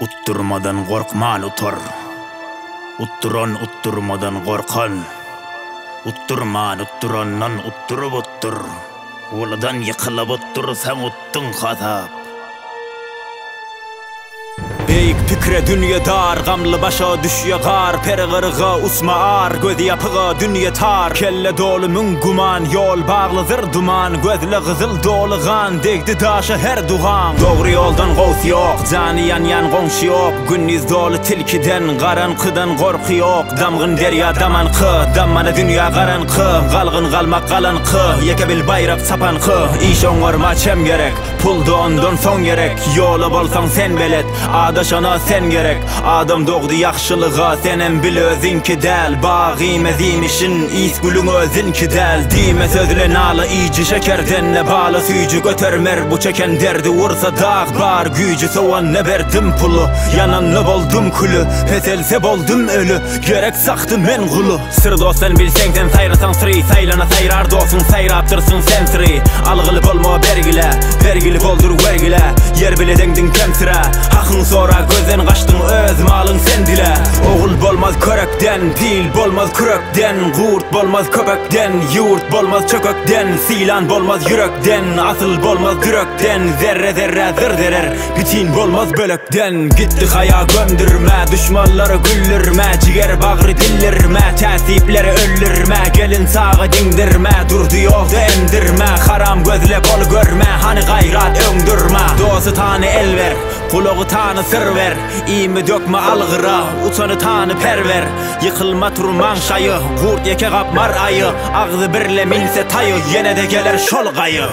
Utturmadan korkman utur. Utturan utturmadan korkan. Utturman utturandan utturup uttur. Oladan yıkılıp uttur, sen uttun hatap. Beyik pikre dünye dar, gamlı başa düşüye gar. Pergırıga usma ar, göz yapıga dünye tar. Kelle dolu mün guman, yol bağlıdır duman. Gözle kızıl dolu gan, degdi daşa her duhan. Doğru yoldan gavs yok, canı yan gongşi yok. Günniz dolu tilkiden, garankıdan korku yok. Damgın derya damankı, dammana dünya garankı. Galgın galmak galankı, yekebil bayrak sapankı. İş ongarma çem gerek, puldu ondan son gerek. Yolu bolsan sen belet, adaşana sen gerek. Adam doğdu yaxşılığa, senen bil özünki del. Bağim ezimişin, is gülün özünki del. Dime sözle nalı, iyici şekerden ne bağlı. Süycü götörmer bu çeken derdi. Vursa dağ bar, gücü soğan ne verdim pulu. Yananlı boldum külü, peselse boldum ölü. Gerek saktım men gulu. Sır dostan bilsen sen sayrasan sri. Saylana sayrar dostun, sayraptırsın sen sri. Algılı bolma bergile, vergili boldur vergile. Yer bile dengdin kemsire, hakkın sonra gözden kaçtın, öz malın sen dile. Oğul bolmaz körekten, pil bolmaz kürekten. Gurt bolmaz köpekten, yurt bolmaz çökökten. Silan bolmaz yürekten, asıl bolmaz yürekten. Zerre zerre zır derer, bitin bolmaz bölekten. Gitti haya gömdürme, düşmanları güldürme. Ciger bağrı dillirme, tesipleri öldürme. Gelin sağı dindirme, durdu yolda endirme. Haram gözle bol görme, hani gayrat öngdürme. Dostu tane el ver, kulağı tane sır ver. İyimi dökme algıra, utanı tane perver. Yıkılma turman şayı, gurt yeke kapmar ayı. Ağzı birle minse tayı, yine de gelir şol gayı.